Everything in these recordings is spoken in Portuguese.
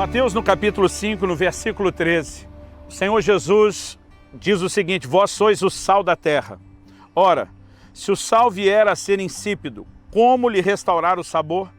Mateus, no capítulo 5, no versículo 13, o Senhor Jesus diz o seguinte: vós sois o sal da terra. Ora, se o sal vier a ser insípido, como lhe restaurar o sabor?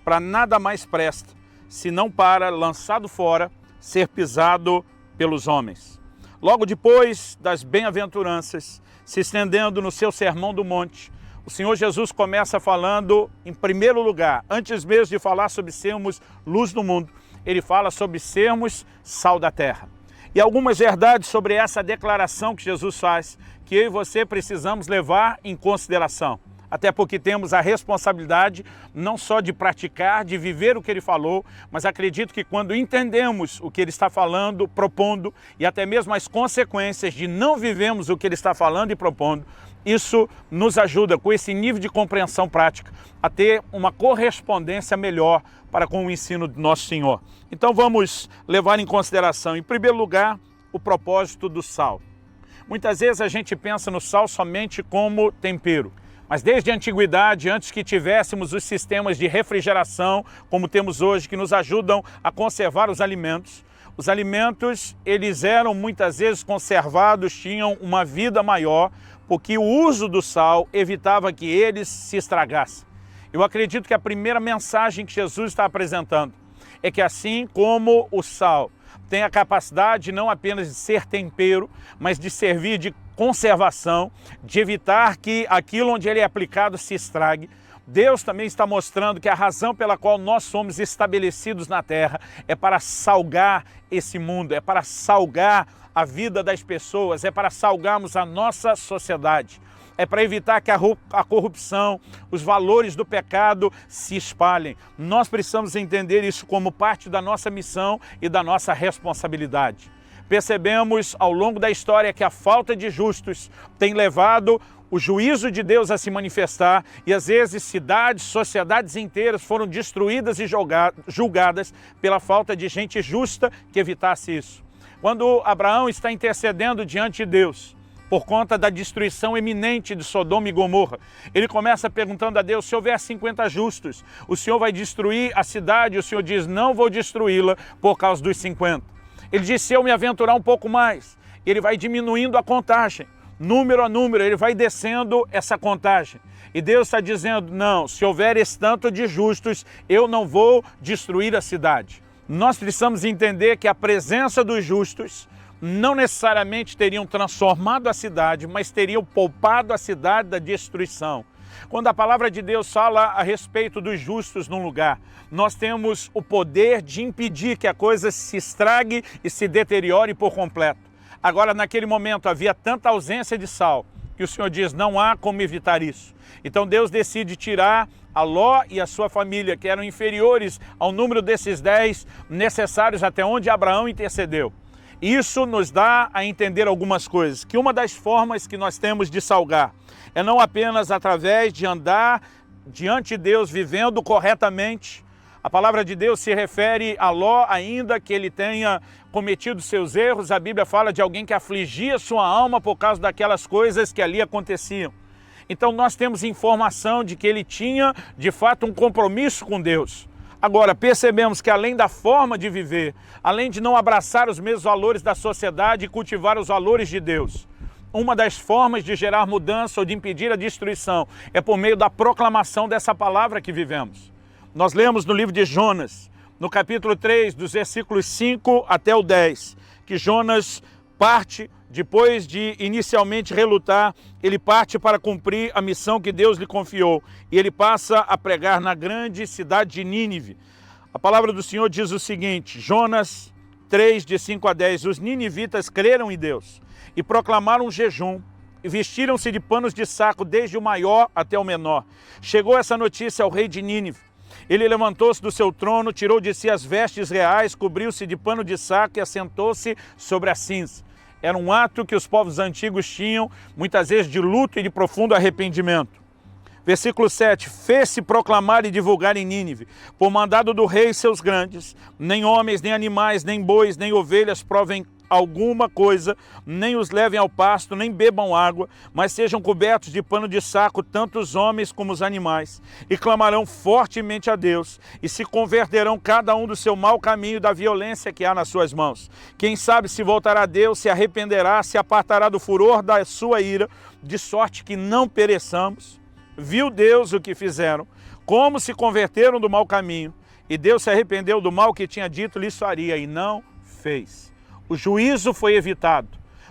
Para nada mais presta, senão para, lançado fora, ser pisado pelos homens. Logo depois das bem-aventuranças, se estendendo no seu sermão do monte, o Senhor Jesus começa falando, em primeiro lugar, antes mesmo de falar sobre sermos luz do mundo, ele fala sobre sermos sal da terra. E algumas verdades sobre essa declaração que Jesus faz, que eu e você precisamos levar em consideração. Até porque temos a responsabilidade não só de praticar, de viver o que ele falou, mas acredito que quando entendemos o que ele está falando, propondo, e até mesmo as consequências de não vivermos o que ele está falando e propondo, isso nos ajuda, com esse nível de compreensão prática, a ter uma correspondência melhor para com o ensino do nosso Senhor. Então vamos levar em consideração, em primeiro lugar, o propósito do sal. Muitas vezes a gente pensa no sal somente como tempero. Mas desde a antiguidade, antes que tivéssemos os sistemas de refrigeração, como temos hoje, que nos ajudam a conservar os alimentos, eles eram muitas vezes conservados, tinham uma vida maior, porque o uso do sal evitava que eles se estragassem. Eu acredito que a primeira mensagem que Jesus está apresentando é que assim como o sal tem a capacidade não apenas de ser tempero, mas de servir de conservação, de evitar que aquilo onde ele é aplicado se estrague, Deus também está mostrando que a razão pela qual nós somos estabelecidos na terra é para salgar esse mundo, é para salgar a vida das pessoas, é para salgarmos a nossa sociedade. É para evitar que a corrupção, os valores do pecado se espalhem. Nós precisamos entender isso como parte da nossa missão e da nossa responsabilidade. Percebemos ao longo da história que a falta de justos tem levado o juízo de Deus a se manifestar e às vezes cidades, sociedades inteiras foram destruídas e julgadas pela falta de gente justa que evitasse isso. Quando Abraão está intercedendo diante de Deus, por conta da destruição iminente de Sodoma e Gomorra, ele começa perguntando a Deus: se houver 50 justos, o Senhor vai destruir a cidade? O Senhor diz: não vou destruí-la por causa dos 50. Ele diz: se eu me aventurar um pouco mais, ele vai diminuindo a contagem, número a número, ele vai descendo essa contagem. E Deus está dizendo: não, se houver esse tanto de justos, eu não vou destruir a cidade. Nós precisamos entender que a presença dos justos não necessariamente teriam transformado a cidade, mas teriam poupado a cidade da destruição. Quando a palavra de Deus fala a respeito dos justos num lugar, nós temos o poder de impedir que a coisa se estrague e se deteriore por completo. Agora, naquele momento, havia tanta ausência de sal que o Senhor diz: não há como evitar isso. Então Deus decide tirar a Ló e a sua família, que eram inferiores ao número desses 10 necessários até onde Abraão intercedeu. Isso nos dá a entender algumas coisas, que uma das formas que nós temos de salgar é não apenas através de andar diante de Deus vivendo corretamente. A palavra de Deus se refere a Ló, ainda que ele tenha cometido seus erros. A Bíblia fala de alguém que afligia sua alma por causa daquelas coisas que ali aconteciam. Então nós temos informação de que ele tinha, de fato, um compromisso com Deus. Agora, percebemos que além da forma de viver, além de não abraçar os mesmos valores da sociedade e cultivar os valores de Deus, uma das formas de gerar mudança ou de impedir a destruição é por meio da proclamação dessa palavra que vivemos. Nós lemos no livro de Jonas, no capítulo 3, dos versículos 5 até o 10, que Jonas parte, depois de inicialmente relutar, ele parte para cumprir a missão que Deus lhe confiou. E ele passa a pregar na grande cidade de Nínive. A palavra do Senhor diz o seguinte, Jonas 3, de 5 a 10, os ninivitas creram em Deus e proclamaram um jejum e vestiram-se de panos de saco desde o maior até o menor. Chegou essa notícia ao rei de Nínive. Ele levantou-se do seu trono, tirou de si as vestes reais, cobriu-se de pano de saco e assentou-se sobre a cinza. Era um ato que os povos antigos tinham, muitas vezes de luto e de profundo arrependimento. Versículo 7, fez-se proclamar e divulgar em Nínive, por mandado do rei e seus grandes, nem homens, nem animais, nem bois, nem ovelhas provem alguma coisa, nem os levem ao pasto, nem bebam água, mas sejam cobertos de pano de saco, tanto os homens como os animais, e clamarão fortemente a Deus, e se converterão cada um do seu mau caminho, da violência que há nas suas mãos. Quem sabe se voltará a Deus, se arrependerá, se apartará do furor da sua ira, de sorte que não pereçamos. Viu Deus o que fizeram, como se converteram do mau caminho, e Deus se arrependeu do mal que tinha dito lhes faria, e não fez. O juízo foi evitado,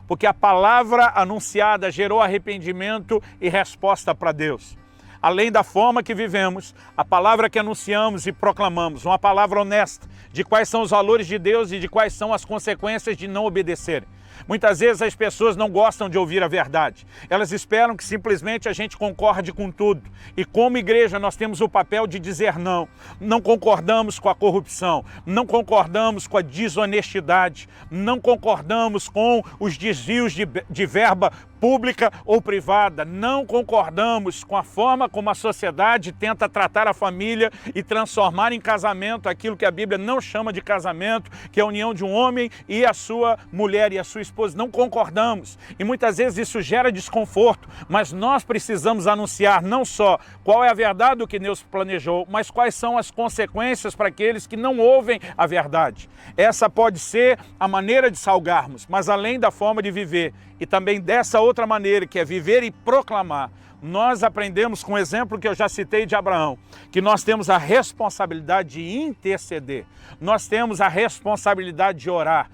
porque a palavra anunciada gerou arrependimento e resposta para Deus. Além da forma que vivemos, a palavra que anunciamos e proclamamos, uma palavra honesta de quais são os valores de Deus e de quais são as consequências de não obedecerem. Muitas vezes as pessoas não gostam de ouvir a verdade. Elas esperam que simplesmente a gente concorde com tudo. E como igreja nós temos o papel de dizer não. Não concordamos com a corrupção, não concordamos com a desonestidade, não concordamos com os desvios de verba pública ou privada, não concordamos com a forma como a sociedade tenta tratar a família e transformar em casamento aquilo que a Bíblia não chama de casamento, que é a união de um homem e a sua mulher e a sua esposa. Não concordamos e muitas vezes isso gera desconforto, mas nós precisamos anunciar não só qual é a verdade do que Deus planejou, mas quais são as consequências para aqueles que não ouvem a verdade. Essa pode ser a maneira de salgarmos, mas além da forma de viver e também dessa outra maneira, que é viver e proclamar, nós aprendemos com o exemplo que eu já citei de Abraão, que nós temos a responsabilidade de interceder, nós temos a responsabilidade de orar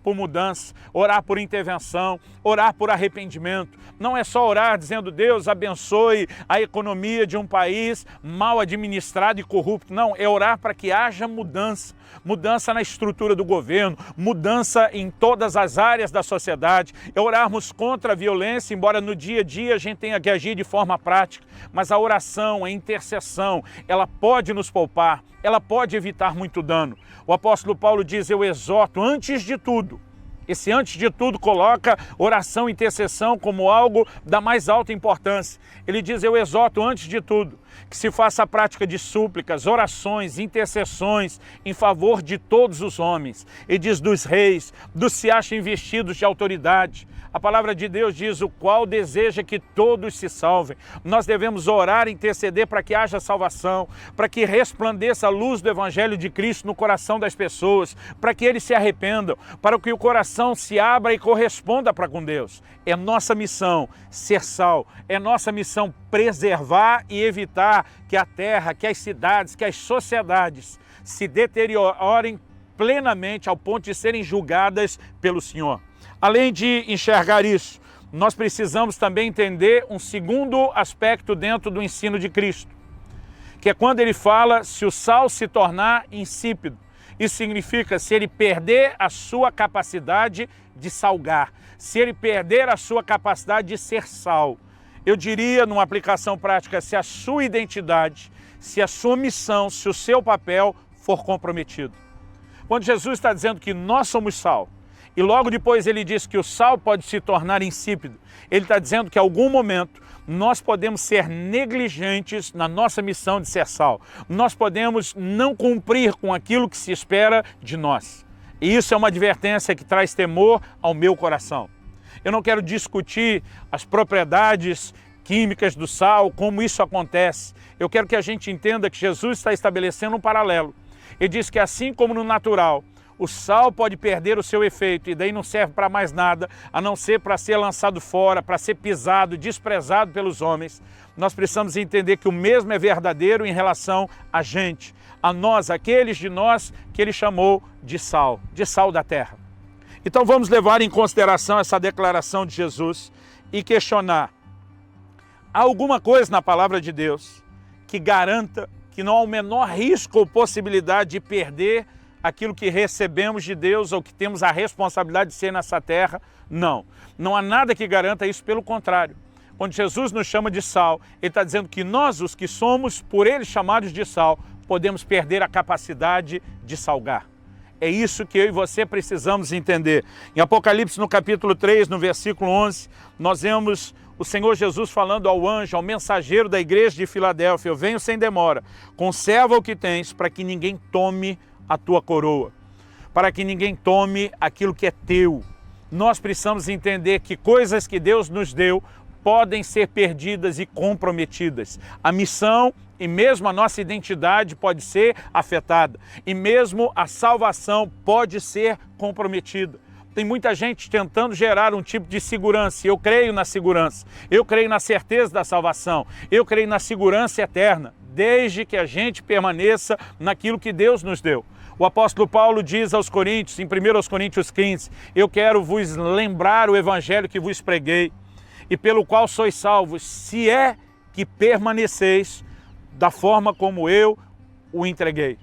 por mudança, orar por intervenção, orar por arrependimento. Não é só orar dizendo Deus abençoe a economia de um país mal administrado e corrupto, não, é orar para que haja mudança, mudança na estrutura do governo, mudança em todas as áreas da sociedade, é orarmos contra a violência, embora no dia a dia a gente tenha que agir de forma prática, mas a oração, a intercessão, ela pode nos poupar, ela pode evitar muito dano. O apóstolo Paulo diz, eu exorto antes de tudo. Esse antes de tudo coloca oração e intercessão como algo da mais alta importância. Ele diz, eu exorto antes de tudo que se faça a prática de súplicas, orações, intercessões em favor de todos os homens. E diz dos reis, dos que se acham investidos de autoridade. A palavra de Deus diz, o qual deseja que todos se salvem. Nós devemos orar e interceder para que haja salvação, para que resplandeça a luz do Evangelho de Cristo no coração das pessoas, para que eles se arrependam, para que o coração se abra e corresponda para com Deus. É nossa missão ser sal, é nossa missão preservar e evitar que a terra, que as cidades, que as sociedades se deteriorem plenamente ao ponto de serem julgadas pelo Senhor. Além de enxergar isso, nós precisamos também entender um segundo aspecto dentro do ensino de Cristo, que é quando ele fala se o sal se tornar insípido. Isso significa se ele perder a sua capacidade de salgar, se ele perder a sua capacidade de ser sal. Eu diria, numa aplicação prática, se a sua identidade, se a sua missão, se o seu papel for comprometido. Quando Jesus está dizendo que nós somos sal, e logo depois ele diz que o sal pode se tornar insípido, ele está dizendo que em algum momento nós podemos ser negligentes na nossa missão de ser sal. Nós podemos não cumprir com aquilo que se espera de nós. E isso é uma advertência que traz temor ao meu coração. Eu não quero discutir as propriedades químicas do sal, como isso acontece. Eu quero que a gente entenda que Jesus está estabelecendo um paralelo. Ele diz que assim como no natural, o sal pode perder o seu efeito e daí não serve para mais nada, a não ser para ser lançado fora, para ser pisado, desprezado pelos homens. Nós precisamos entender que o mesmo é verdadeiro em relação a gente, a nós, aqueles de nós que ele chamou de sal da terra. Então vamos levar em consideração essa declaração de Jesus e questionar. Há alguma coisa na palavra de Deus que garanta que não há o menor risco ou possibilidade de perder aquilo que recebemos de Deus ou que temos a responsabilidade de ser nessa terra? Não. Não há nada que garanta isso, pelo contrário. Quando Jesus nos chama de sal, ele está dizendo que nós, os que somos por ele chamados de sal, podemos perder a capacidade de salgar. É isso que eu e você precisamos entender. Em Apocalipse, no capítulo 3, no versículo 11, nós vemos o Senhor Jesus falando ao anjo, ao mensageiro da igreja de Filadélfia, eu venho sem demora, conserva o que tens para que ninguém tome a tua coroa. para que ninguém tome aquilo que é teu. Nós precisamos entender que coisas que Deus nos deu podem ser perdidas e comprometidas. A missão e mesmo a nossa identidade pode ser afetada. E mesmo a salvação pode ser comprometida. Tem muita gente tentando gerar um tipo de segurança. Eu creio na segurança. Eu creio na certeza da salvação. Eu creio na segurança eterna, desde que a gente permaneça naquilo que Deus nos deu. O apóstolo Paulo diz aos Coríntios, em 1 Coríntios 15, eu quero vos lembrar o evangelho que vos preguei, e pelo qual sois salvos, se é que permaneceis da forma como eu o entreguei.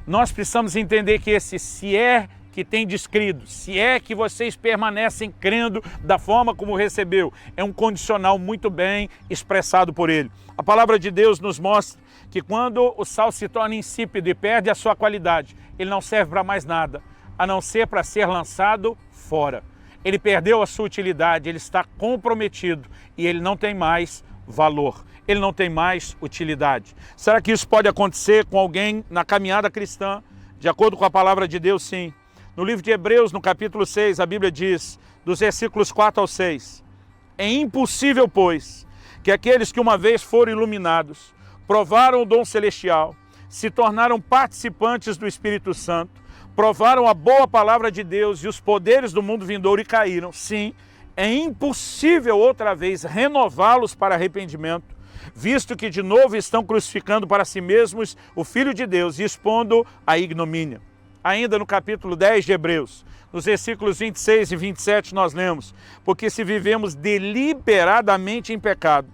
Nós precisamos entender que esse se é que tem descrito, se é que vocês permanecem crendo da forma como recebeu, é um condicional muito bem expressado por ele. A palavra de Deus nos mostra que quando o sal se torna insípido e perde a sua qualidade, ele não serve para mais nada, a não ser para ser lançado fora. Ele perdeu a sua utilidade, ele está comprometido e ele não tem mais valor, ele não tem mais utilidade. Será que isso pode acontecer com alguém na caminhada cristã? De acordo com a palavra de Deus, sim. No livro de Hebreus, no capítulo 6, a Bíblia diz, dos versículos 4 ao 6, é impossível, pois, que aqueles que uma vez foram iluminados, provaram o dom celestial, se tornaram participantes do Espírito Santo, provaram a boa palavra de Deus e os poderes do mundo vindouro e caíram. Sim, é impossível outra vez renová-los para arrependimento, visto que de novo estão crucificando para si mesmos o Filho de Deus e expondo a ignomínia. Ainda no capítulo 10 de Hebreus, nos versículos 26 e 27 nós lemos, porque se vivemos deliberadamente em pecado,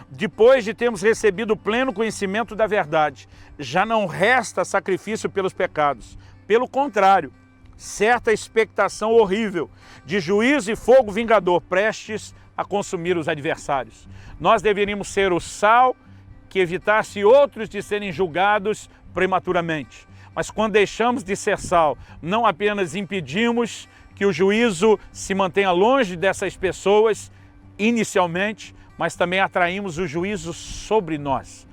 depois de termos recebido o pleno conhecimento da verdade, já não resta sacrifício pelos pecados. Pelo contrário, certa expectação horrível de juízo e fogo vingador prestes a consumir os adversários. Nós deveríamos ser o sal que evitasse outros de serem julgados prematuramente. Mas quando deixamos de ser sal, não apenas impedimos que o juízo se mantenha longe dessas pessoas inicialmente, mas também atraímos o juízo sobre nós.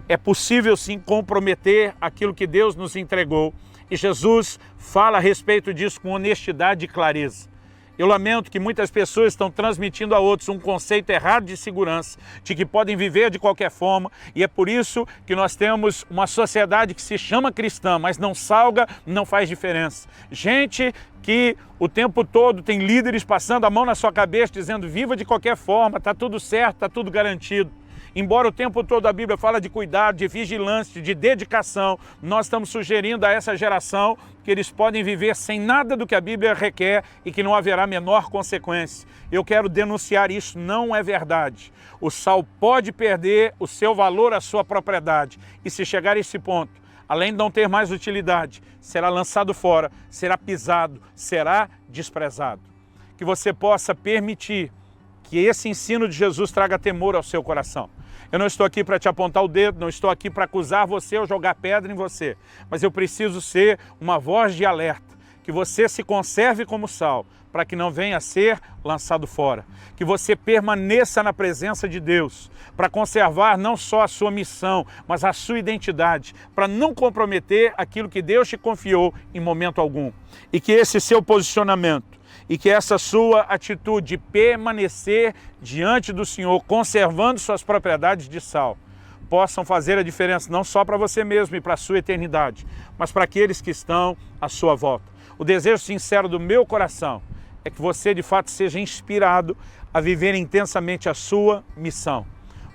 É possível sim comprometer aquilo que Deus nos entregou e Jesus fala a respeito disso com honestidade e clareza. Eu lamento que muitas pessoas estão transmitindo a outros um conceito errado de segurança, de que podem viver de qualquer forma, e é por isso que nós temos uma sociedade que se chama cristã, mas não salga, não faz diferença. Gente que o tempo todo tem líderes passando a mão na sua cabeça, dizendo viva de qualquer forma, está tudo certo, está tudo garantido. Embora o tempo todo a Bíblia fala de cuidado, de vigilância, de dedicação, nós estamos sugerindo a essa geração que eles podem viver sem nada do que a Bíblia requer e que não haverá menor consequência. Eu quero denunciar isso, não é verdade. O sal pode perder o seu valor, a sua propriedade. E se chegar a esse ponto, além de não ter mais utilidade, será lançado fora, será pisado, será desprezado. Que você possa permitir que esse ensino de Jesus traga temor ao seu coração. Eu não estou aqui para te apontar o dedo, não estou aqui para acusar você ou jogar pedra em você, mas eu preciso ser uma voz de alerta, que você se conserve como sal, para que não venha a ser lançado fora. Que você permaneça na presença de Deus, para conservar não só a sua missão, mas a sua identidade, para não comprometer aquilo que Deus te confiou em momento algum. E que esse seu posicionamento, e que essa sua atitude de permanecer diante do Senhor, conservando suas propriedades de sal, possam fazer a diferença não só para você mesmo e para a sua eternidade, mas para aqueles que estão à sua volta. O desejo sincero do meu coração é que você de fato seja inspirado a viver intensamente a sua missão.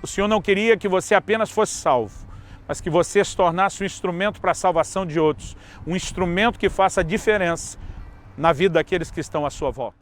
O Senhor não queria que você apenas fosse salvo, mas que você se tornasse um instrumento para a salvação de outros, um instrumento que faça a diferença na vida daqueles que estão à sua volta.